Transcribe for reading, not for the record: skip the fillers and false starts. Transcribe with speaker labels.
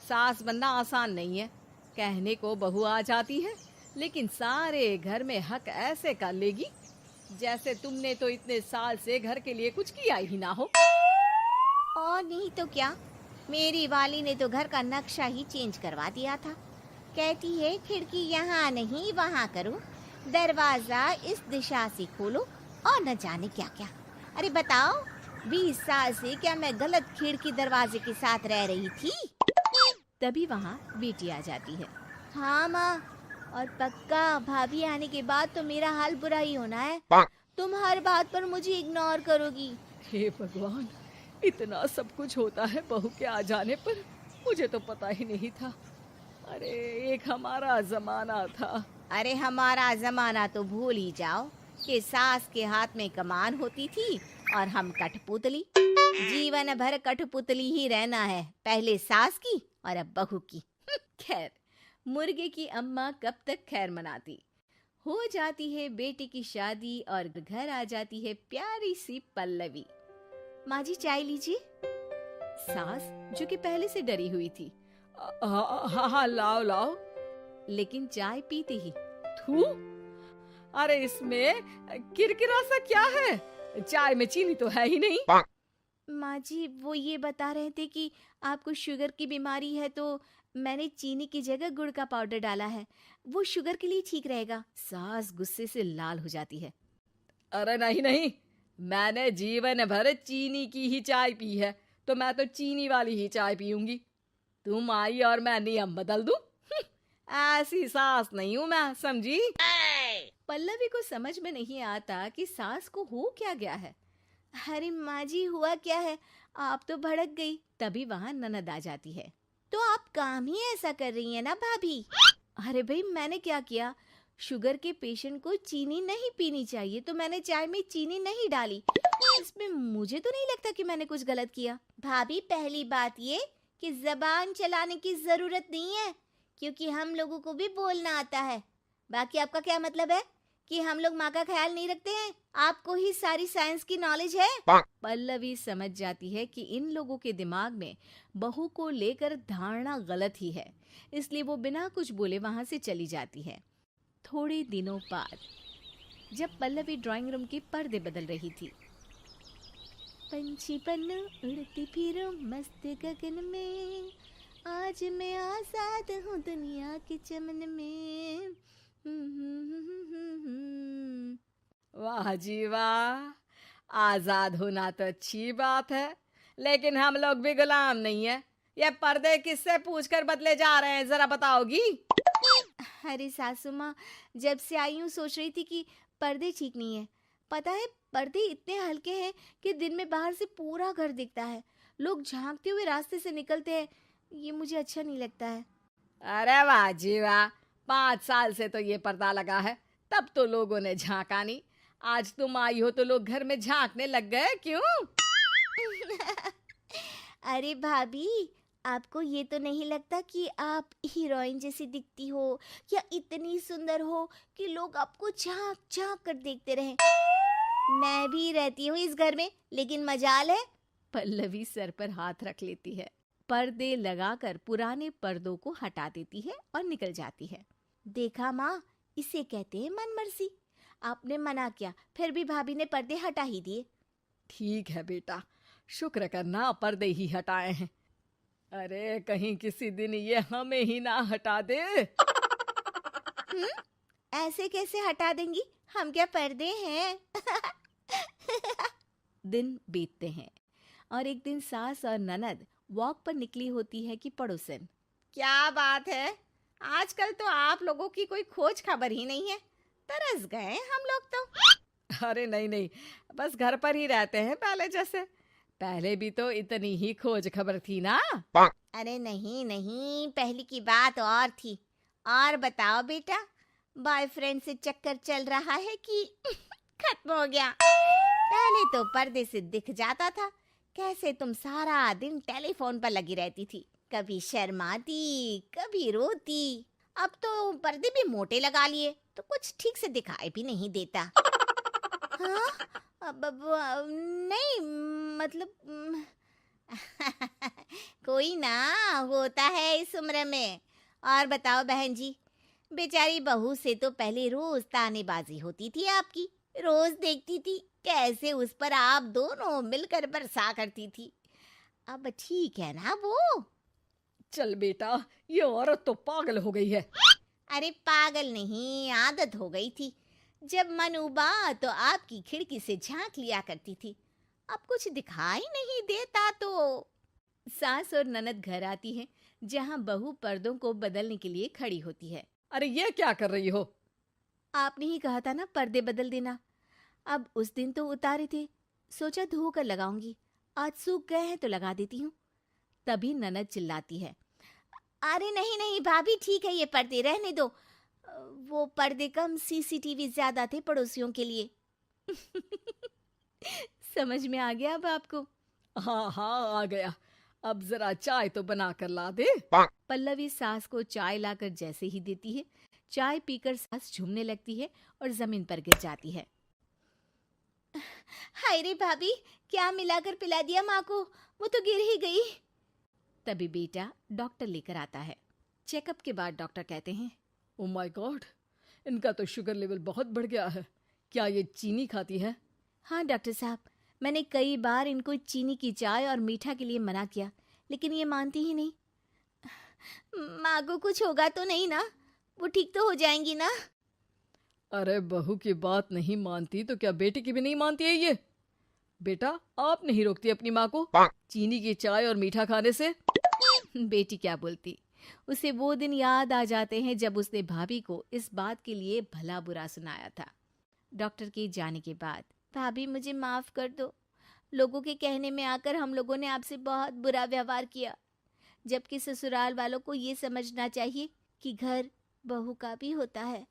Speaker 1: सास बनना आसान नहीं है। कहने को बहू आ जाती है, लेकिन सारे घर में हक ऐसे कर लेगी जैसे तुमने तो इतने साल से घर के लिए कुछ किया ही ना हो।
Speaker 2: और नहीं तो क्या, मेरी वाली ने तो घर का नक्शा ही चेंज करवा दिया था। कहती है खिड़की यहाँ नहीं वहाँ करो, दरवाजा इस दिशा से खोलो और न जाने क्या क्या। अरे बताओ, 20 साल से क्या मैं गलत खिड़की दरवाजे के साथ रह रही थी?
Speaker 1: तभी वहाँ बेटी आ जाती है।
Speaker 2: हाँ माँ, और पक्का भाभी आने के बाद तो मेरा हाल बुरा ही होना है। तुम हर बात पर मुझे इग्नोर करोगी।
Speaker 1: हे भगवान, इतना सब कुछ होता है बहू के आ जाने पर, मुझे तो पता ही नहीं था। अरे एक हमारा जमाना था।
Speaker 2: अरे हमारा जमाना तो भूल ही जाओ कि सास के हाथ में कमान होती थी और हम कठपुतली। जीवन भर कठपुतली ही रहना है, पहले सास की और अब बहू की।
Speaker 1: खैर, मुर्गे की अम्मा कब तक खैर मनाती। हो जाती है बेटी की शादी और घर आ जाती है प्यारी सी पल्लवी।
Speaker 2: माँ जी चाय लीजिए।
Speaker 1: सास जो कि पहले से डरी हुई थी, हाँ हाँ लाओ लाओ, लेकिन चाय पीती ही थू, अरे इसमें किरकिरा सा क्या है, चाय में चीनी तो है ही नहीं।
Speaker 2: माँ जी वो ये बता रहे थे कि आपको शुगर की बीमारी है, तो मैंने चीनी की जगह गुड़ का पाउडर डाला है, वो शुगर के लिए ठीक रहेगा।
Speaker 1: सास गुस्से से लाल हो जाती है। अरे नहीं नहीं, मैंने जीवन भर चीनी की ही चाय पी है, तो मैं तो चीनी वाली ही चाय पीऊंगी। तुम आई और मैं नियम बदल दूं? ऐसी सास नहीं हूं मैं, समझी? पल्लवी को समझ में नहीं आता कि सास को हो क्या गया है।
Speaker 2: अरे माँ जी हुआ क्या है, आप तो भड़क गई।
Speaker 1: तभी वहाँ ननद आ जाती है।
Speaker 2: तो आप काम ही ऐसा कर रही है ना भाभी?
Speaker 1: अरे भाई मैंने क्या किया, शुगर के पेशेंट को चीनी नहीं पीनी चाहिए तो मैंने चाय में चीनी नहीं डाली। इसमें मुझे तो नहीं लगता कि मैंने कुछ गलत किया।
Speaker 2: भाभी पहली बात ये कि जबान चलाने की जरूरत नहीं है, क्योंकि हम लोगों को भी बोलना आता है। बाकी आपका क्या मतलब है कि हम लोग माँ का ख्याल नहीं रखते हैं? आपको ही सारी साइंस की नॉलेज है।
Speaker 1: पल्लवी समझ जाती है कि इन लोगों के दिमाग में बहू को लेकर धारणा गलत ही है, इसलिए वो बिना कुछ बोले वहां से चली जाती है। थोड़े दिनों बाद जब पल्लवी ड्राइंग रूम के पर्दे बदल रही थी,
Speaker 2: पंछी पन्नू उड़ती फिरूं मस्त गगन में, आज मैं आजाद हूँ दुनिया के चमन में।
Speaker 1: वाह जी वाह, आजाद होना तो अच्छी बात है, लेकिन हम लोग भी गुलाम नहीं है। ये पर्दे किससे पूछकर बदले जा रहे हैं, जरा बताओगी?
Speaker 2: अरे सासू माँ, जब से आई हूँ सोच रही थी कि पर्दे ठीक नहीं है। पता है पर्दे इतने हल्के हैं कि दिन में बाहर से पूरा घर दिखता है, लोग झांकते हुए रास्ते से निकलते हैं, ये मुझे अच्छा नहीं लगता है।
Speaker 1: अरे वाह जी वाह, 5 साल से तो ये पर्दा लगा है, तब तो लोगों ने झांका नहीं। आज तुम आई हो तो लोग घर में झांकने लग गए, क्यों?
Speaker 2: अरे भाभी, आपको ये तो नहीं लगता कि आप हीरोइन जैसी दिखती हो या इतनी सुंदर हो कि लोग आपको झांक झांक कर देखते रहें? मैं भी रहती हूँ इस घर में, लेकिन मजाल है।
Speaker 1: पल्लवी सर पर हाथ रख लेती है, पर्दे लगाकर पुराने पर्दों को हटा देती है और निकल जाती है।
Speaker 2: देखा माँ, इसे कहते हैं मनमर्जी। आपने मना किया, फिर भी भाभी ने पर्दे हटा ही दिए।
Speaker 1: ठीक है बेटा, शुक्र करना पर्दे ही हटाए हैं। अरे कहीं किसी दिन ये हमें ही ना हटा दे।
Speaker 2: ऐसे कैसे हटा देंगी, हम क्या पर्दे हैं?
Speaker 1: दिन बीतते हैं और एक दिन सास और ननद वॉक पर निकली होती है कि पड़ोसन,
Speaker 2: क्या बात है, आजकल तो आप लोगों की कोई खोज खबर ही नहीं है। तरस गए हम लोग तो।
Speaker 1: अरे नहीं नहीं, बस घर पर ही रहते हैं पहले जैसे। पहले भी तो इतनी ही खोज खबर थी ना।
Speaker 2: अरे नहीं नहीं, पहले की बात और थी। और बताओ बेटा, बॉयफ्रेंड से चक्कर चल रहा है कि खत्म हो गया? पहले तो पर्दे से दिख जाता था कैसे तुम सारा दिन टेलीफोन पर लगी रहती थी, कभी शर्माती कभी रोती। अब तो पर्दे भी मोटे लगा लिए तो कुछ ठीक से दिखाई भी नहीं देता। हाँ? अब नहीं, मतलब कोई ना, होता है इस उम्र में। और बताओ बहन जी, बेचारी बहू से तो पहले रोज तानेबाजी होती थी आपकी। रोज देखती थी कैसे उस पर आप दोनों मिलकर बरसा करती थी। अब ठीक है ना वो?
Speaker 1: चल बेटा, ये औरत तो पागल हो गई है।
Speaker 2: अरे पागल नहीं, आदत हो गई थी। जब मन उबा तो आपकी खिड़की से झांक लिया करती थी। अब कुछ दिखाई नहीं देता तो। सास और ननद घर आती है, जहां बहू पर्दों को बदलने के लिए खड़ी होती है।
Speaker 1: अरे ये क्या कर रही हो?
Speaker 2: आपने ही कहा था ना पर्दे बदल देना। अब उस दिन तो उतारे थे, सोचा धो कर लगाऊंगी। आज सूख गए हैं तो लगा देती हूँ। तभी ननद चिल्लाती है, अरे नहीं नहीं भाभी, ठीक है ये पर्दे रहने दो। वो पर्दे कम, सीसीटीवी ज्यादा थे पड़ोसियों के लिए। समझ में आ गया अब आपको?
Speaker 1: हाँ हाँ, आ गया। अब जरा चाय तो बना कर ला दे।
Speaker 2: पल्लवी सास को चाय लाकर जैसे ही देती है, चाय पीकर सास झूमने लगती है और जमीन पर गिर जाती है। हाय रे भाभी, क्या मिलाकर पिला दिया माँ को, वो तो गिर ही गई। तभी बेटा डॉक्टर लेकर आता है। चेकअप के बाद डॉक्टर कहते हैं,
Speaker 1: ओ माय गॉड, इनका तो शुगर लेवल बहुत बढ़ गया है। क्या ये चीनी खाती है?
Speaker 2: हाँ डॉक्टर साहब, मैंने कई बार इनको चीनी की चाय और मीठा के लिए मना किया, लेकिन ये मानती ही नहीं। माँ को कुछ होगा तो नहीं ना? वो ठीक तो हो जाएंगी ना?
Speaker 1: अरे बहू की बात नहीं मानती तो क्या बेटी की भी नहीं मानती है ये? बेटा, आप नहीं रोकती अपनी माँ को चीनी की चाय और मीठा खाने से?
Speaker 2: बेटी क्या बोलती, उसे वो दिन याद आ जाते हैं जब उसने भाभी को इस बात के लिए भला बुरा सुनाया था। डॉक्टर के जाने के बाद, भाभी मुझे माफ कर दो, लोगों के कहने में आकर हम लोगों ने आपसे बहुत बुरा व्यवहार किया, जबकि ससुराल वालों को ये समझना चाहिए कि घर बहू का भी होता है।